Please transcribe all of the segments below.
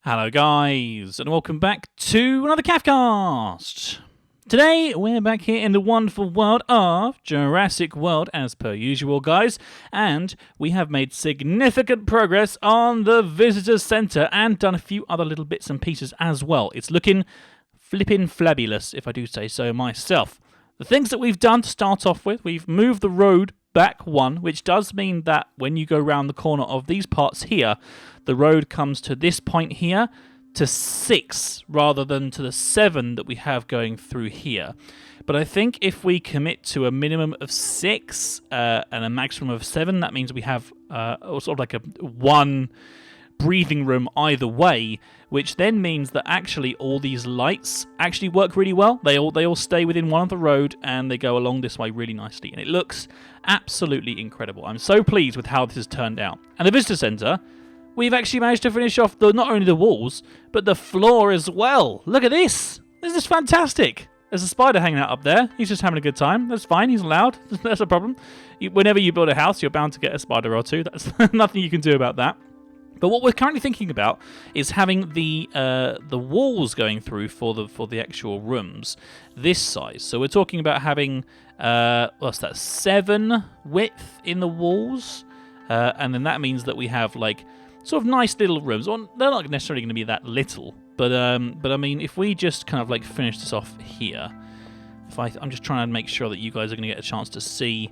Hello guys, and welcome back to another Cavcast! Today, we're back here in the wonderful world of Jurassic World, as per usual guys, and we have made significant progress on the Visitor Centre and done a few other little bits and pieces as well. It's looking flippin' flabulous, if I do say so myself. The things that we've done to start off with, we've moved the road back one, which does mean that when you go round the corner of these parts here, the road comes to this point here to 6 rather than to the 7 that we have going through here. But I think if we commit to a minimum of 6 and a maximum of 7, that means we have sort of like a one breathing room either way, which then means that actually all these lights actually work really well. They all stay within one of the road and they go along this way really nicely, and it looks absolutely incredible. I'm so pleased with how this has turned out. And the visitor centre, we've actually managed to finish off not only the walls but the floor as well. Look at this. This is fantastic. There's a spider hanging out up there. He's just having a good time. That's fine. He's allowed. That's a problem. Whenever you build a house, you're bound to get a spider or two. That's nothing you can do about that. But what we're currently thinking about is having the walls going through for the actual rooms this size. So we're talking about having what's that, 7 width in the walls, and then that means that we have like sort of nice little rooms. Well, they're not necessarily going to be that little, but I mean, if we just kind of like finish this off here, I'm just trying to make sure that you guys are going to get a chance to see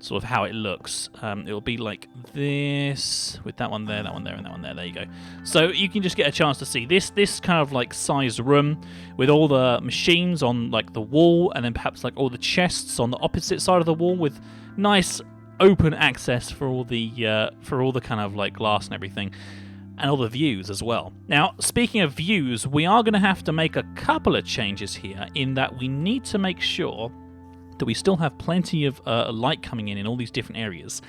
sort of how it looks. It'll be like this with that one there, and that one there. There you go. So you can just get a chance to see this kind of like sized room with all the machines on like the wall, and then perhaps like all the chests on the opposite side of the wall with nice open access for all the kind of like glass and everything, and all the views as well. Now, speaking of views, we are going to have to make a couple of changes here in that we need to make sure that we still have plenty of light coming in all these different areas.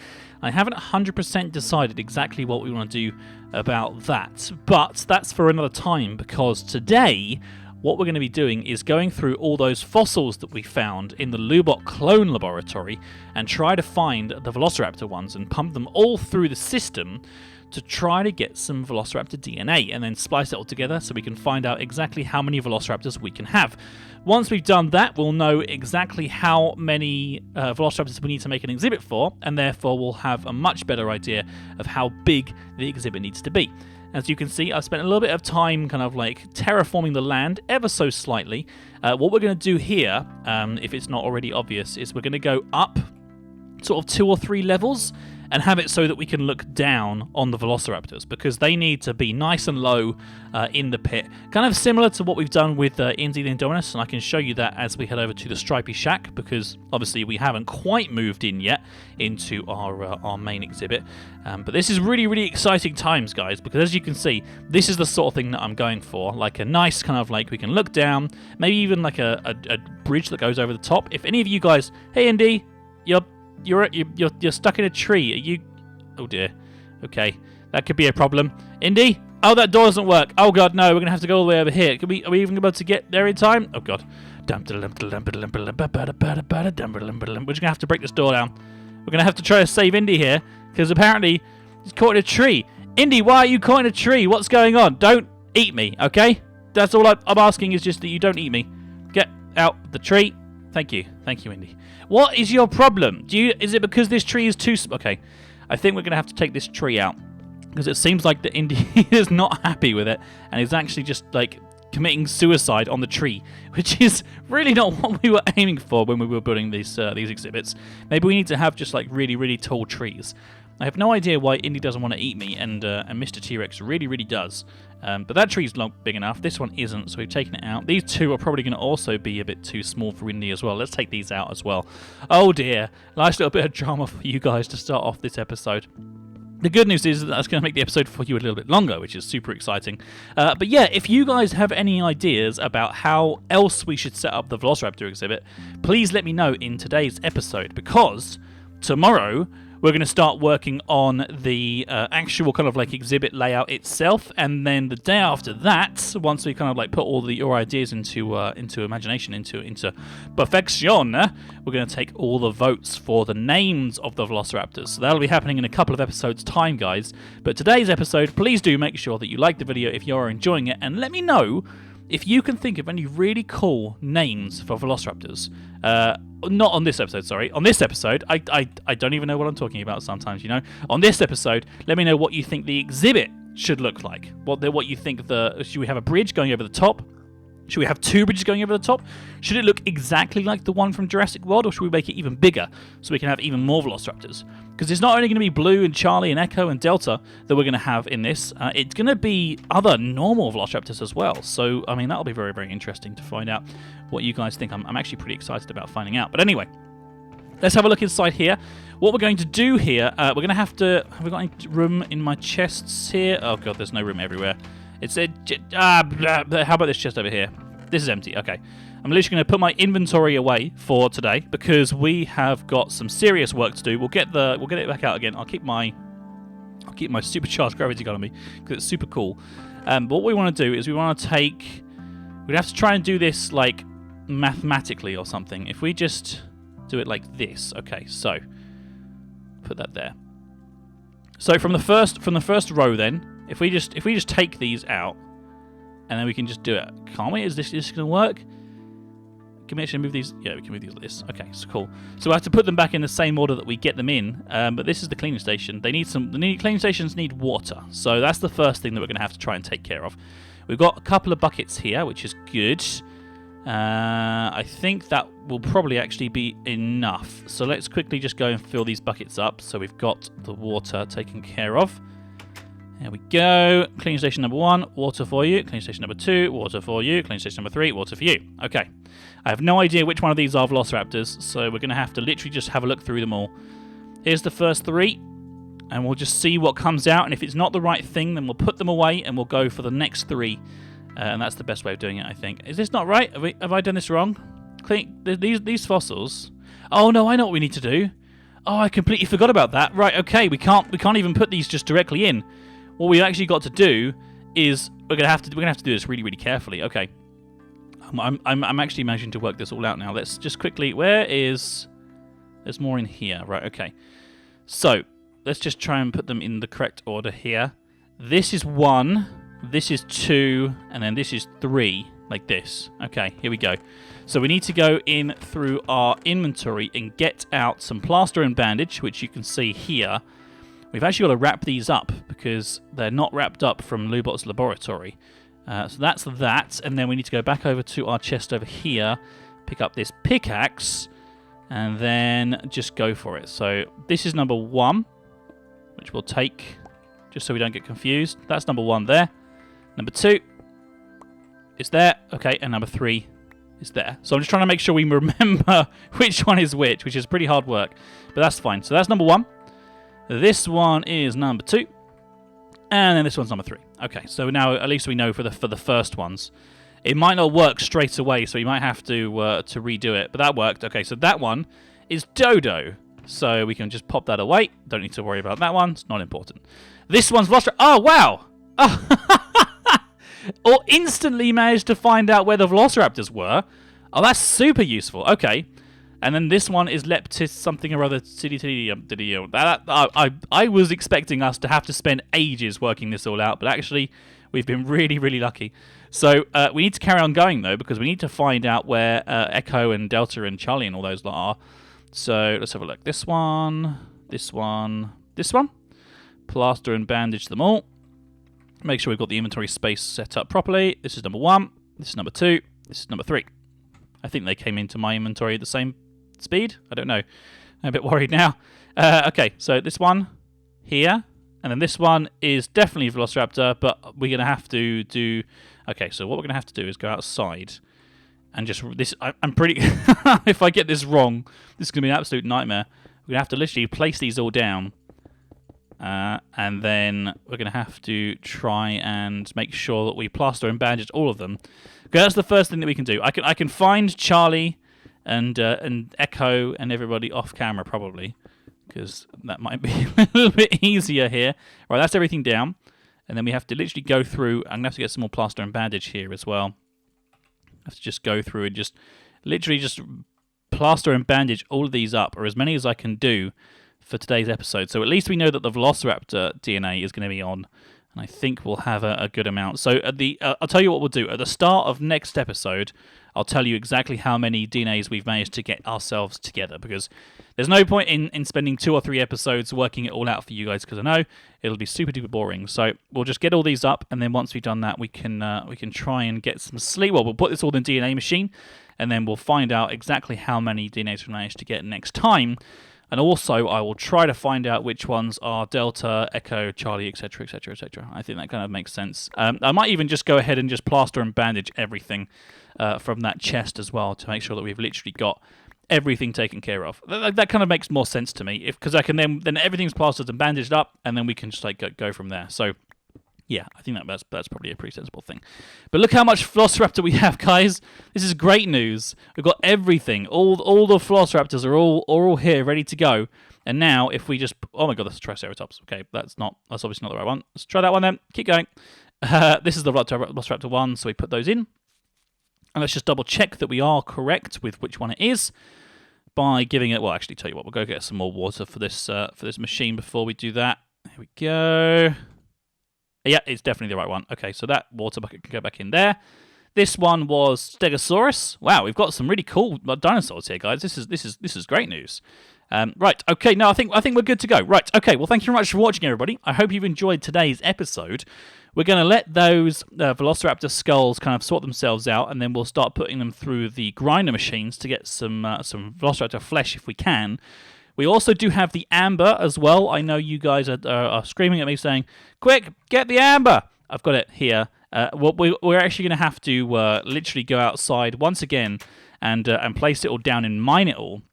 I haven't 100% decided exactly what we want to do about that, but that's for another time, because today what we're going to be doing is going through all those fossils that we found in the Lubot clone laboratory and try to find the Velociraptor ones and pump them all through the system to try to get some Velociraptor DNA and then splice it all together so we can find out exactly how many Velociraptors we can have. Once we've done that, we'll know exactly how many Velociraptors we need to make an exhibit for, and therefore we'll have a much better idea of how big the exhibit needs to be. As you can see, I've spent a little bit of time kind of like terraforming the land ever so slightly. What we're going to do here, if it's not already obvious, is we're going to go up sort of 2 or 3 levels and have it so that we can look down on the Velociraptors, because they need to be nice and low in the pit. Kind of similar to what we've done with Indy the Indominus, and I can show you that as we head over to the Stripy Shack, because obviously we haven't quite moved in yet into our main exhibit. But this is really, really exciting times, guys, because as you can see, this is the sort of thing that I'm going for. Like a nice kind of like, we can look down, maybe even like a bridge that goes over the top. If any of you guys, hey Indy, you're stuck in a tree. Are you? Oh dear. Okay, that could be a problem. Indy? Oh, that door doesn't work. Oh god, no. We're gonna have to go all the way over here. Are we even able to get there in time? Oh god. We're just gonna have to break this door down. We're gonna have to try to save Indy here, because apparently he's caught in a tree. Indy, why are you caught in a tree? What's going on? Don't eat me, okay? That's all I'm asking, is just that you don't eat me. Get out of the tree. Thank you, Indy. What is your problem? Is it because this tree is too... Okay, I think we're going to have to take this tree out, because it seems like that Indy is not happy with it, and is actually just, like, committing suicide on the tree, which is really not what we were aiming for when we were building these exhibits. Maybe we need to have just, like, really, really tall trees. I have no idea why Indy doesn't want to eat me, and Mr. T-Rex really, really does. But that tree's not big enough. This one isn't, so we've taken it out. These two are probably going to also be a bit too small for Indy as well. Let's take these out as well. Oh dear. Nice little bit of drama for you guys to start off this episode. The good news is that that's going to make the episode for you a little bit longer, which is super exciting. But yeah, if you guys have any ideas about how else we should set up the Velociraptor exhibit, please let me know in today's episode, because tomorrow we're going to start working on the actual kind of like exhibit layout itself, and then the day after that, once we kind of like put all your ideas into imagination, into perfection, we're going to take all the votes for the names of the Velociraptors. So that'll be happening in a couple of episodes' time, guys. But today's episode, please do make sure that you like the video if you are enjoying it, and let me know if you can think of any really cool names for Velociraptors. Not on this episode, sorry. On this episode, I don't even know what I'm talking about sometimes, you know. On this episode, let me know what you think the exhibit should look like. What you think should we have a bridge going over the top? Should we have two bridges going over the top? Should it look exactly like the one from Jurassic World, or should we make it even bigger so we can have even more Velociraptors? Because it's not only going to be Blue and Charlie and Echo and Delta that we're going to have in this, it's going to be other normal Velociraptors as well. So, I mean, that'll be very, very interesting to find out what you guys think. I'm actually pretty excited about finding out. But anyway, let's have a look inside here. What we're going to do here, we're going to have to... Have we got any room in my chests here? Oh, God, there's no room everywhere. It's a... how about this chest over here? This is empty. Okay. I'm literally going to put my inventory away for today because we have got some serious work to do. We'll get it back out again. I'll keep my supercharged gravity gun on me because it's super cool. But what we want to do is we'd have to try and do this like mathematically or something. If we just do it like this. Okay, so put that there. So from the first row then, if we just take these out, and then we can just do it. Can't we? Is this going to work? Can we actually move these? Yeah, we can move these like this. Okay, so cool. So we have to put them back in the same order that we get them in. But this is the cleaning station. Cleaning stations need water. So that's the first thing that we're going to have to try and take care of. We've got a couple of buckets here, which is good. I think that will probably actually be enough. So let's quickly just go and fill these buckets up. So we've got the water taken care of. There we go. Cleaning station number 1, water for you. Cleaning station number 2, water for you. Cleaning station number 3, water for you. Okay. I have no idea which one of these are Velociraptors, so we're going to have to literally just have a look through them all. Here's the first 3, and we'll just see what comes out, and if it's not the right thing, then we'll put them away, and we'll go for the next 3. And that's the best way of doing it, I think. Is this not right? Have I done this wrong? These fossils... Oh, no, I know what we need to do. Oh, I completely forgot about that. Right, okay, we can't even put these just directly in. What we actually got to do is we're gonna have to do this really, really carefully. Okay, I'm actually managing to work this all out now. Let's just quickly. There's more in here, right? Okay, so let's just try and put them in the correct order here. This is 1, this is 2, and then this is 3, like this. Okay, here we go. So we need to go in through our inventory and get out some plaster and bandage, which you can see here. We've actually got to wrap these up because they're not wrapped up from Lubot's laboratory. So that's that, and then we need to go back over to our chest over here, pick up this pickaxe, and then just go for it. So this is number 1, which we'll take just so we don't get confused. That's number 1 there. Number 2 is there. Okay, and number 3 is there. So I'm just trying to make sure we remember which one is which is pretty hard work, but that's fine. So that's number 1. This one is number 2, and then this one's number 3. Okay, so now at least we know for the first ones. It might not work straight away, so we might have to redo it, but that worked. Okay, so that one is Dodo, so we can just pop that away. Don't need to worry about that one. It's not important. This one's Velociraptor. Oh, wow! Or instantly managed to find out where the Velociraptors were. Oh, that's super useful. Okay. And then this one is Leptis something or other. I was expecting us to have to spend ages working this all out, but actually we've been really, really lucky. So we need to carry on going, though, because we need to find out where Echo and Delta and Charlie and all those lot are. So let's have a look. This one, this one, this one. Plaster and bandage them all. Make sure we've got the inventory space set up properly. This is number 1. This is number 2. This is number 3. I think they came into my inventory at the same speed. I don't know. I'm a bit worried now. Okay, so this one here, and then this one is definitely Velociraptor, but we're going to have to do... Okay, so what we're going to have to do is go outside and just... I'm pretty... If I get this wrong, this is going to be an absolute nightmare. We're going to have to literally place these all down, and then we're going to have to try and make sure that we plaster and bandage all of them. Okay, that's the first thing that we can do. I can find Charlie and Echo and everybody off camera probably, because that might be a little bit easier here. Right, that's everything down. And then we have to literally go through. I'm going to have to get some more plaster and bandage here as well. I have to just go through and just literally just plaster and bandage all of these up, or as many as I can do for today's episode. So at least we know that the Velociraptor DNA is going to be on. And I think we'll have a good amount. So at I'll tell you what we'll do. At the start of next episode, I'll tell you exactly how many DNAs we've managed to get ourselves together, because there's no point in spending 2 or 3 episodes working it all out for you guys, because I know it'll be super duper boring. So we'll just get all these up, and then once we've done that, we can try and get some sleep. Well, we'll put this all in DNA machine, and then we'll find out exactly how many DNAs we managed to get next time. And also, I will try to find out which ones are Delta, Echo, Charlie, etc., etc., etc. I think that kind of makes sense. I might even just go ahead and just plaster and bandage everything from that chest as well, to make sure that we've literally got everything taken care of. That kind of makes more sense to me, because I can then everything's plastered and bandaged up, and then we can just like go from there. So yeah, I think that's probably a pretty sensible thing. But look how much Velociraptor we have, guys. This is great news. We've got everything. All the Velociraptors are all here, ready to go. And now, if we just... Oh my god, that's a Triceratops. Okay, that's obviously not the right one. Let's try that one then. Keep going. This is the Velociraptor one, so we put those in. And let's just double check that we are correct with which one it is by giving it... Well, actually, tell you what, we'll go get some more water for this machine before we do that. Here we go. Yeah, it's definitely the right one. Okay, so that water bucket can go back in there. This one was Stegosaurus. Wow, we've got some really cool dinosaurs here, guys. This is great news. Right, okay, no, I think we're good to go. Right, okay, well, thank you very much for watching, everybody. I hope you've enjoyed today's episode. We're going to let those Velociraptor skulls kind of sort themselves out, and then we'll start putting them through the grinder machines to get some Velociraptor flesh if we can. We also do have the amber as well. I know you guys are screaming at me saying, quick, get the amber. I've got it here. We're actually going to have to literally go outside once again and place it all down and mine it all,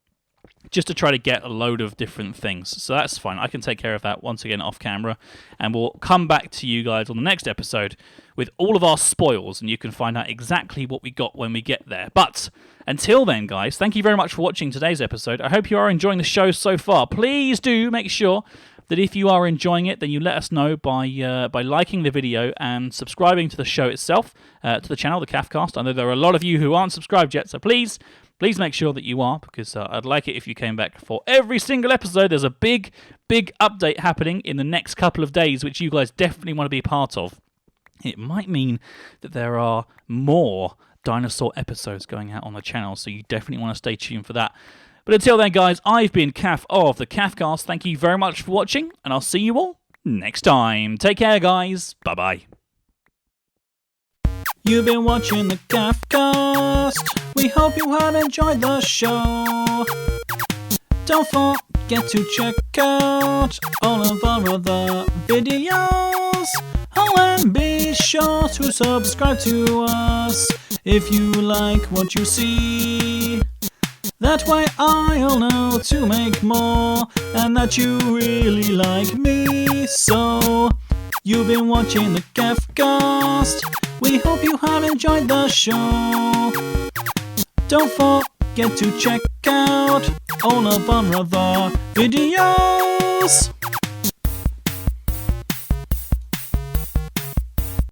just to try to get a load of different things. So that's fine. I can take care of that once again off camera, and we'll come back to you guys on the next episode with all of our spoils, and you can find out exactly what we got when we get there. But until then, guys, thank you very much for watching today's episode. I hope you are enjoying the show so far. Please do make sure that if you are enjoying it, then you let us know by liking the video and subscribing to the show itself, to the channel, the Cafcast. I know there are a lot of you who aren't subscribed yet, so please make sure that you are, because I'd like it if you came back for every single episode. There's a big update happening in the next couple of days, which you guys definitely want to be a part of. It might mean that there are more dinosaur episodes going out on the channel, so you definitely want to stay tuned for that. But until then, guys, I've been Caf of the Cafcast. Thank you very much for watching, and I'll see you all next time. Take care, guys. Bye-bye. You've been watching the Cafcast. We hope you have enjoyed the show. Don't forget to check out all of our other videos. Oh, and be sure to subscribe to us if you like what you see. That way I'll know to make more, and that you really like me. So, you've been watching the Cafcast. We hope you have enjoyed the show. Don't forget to check out all of our other videos.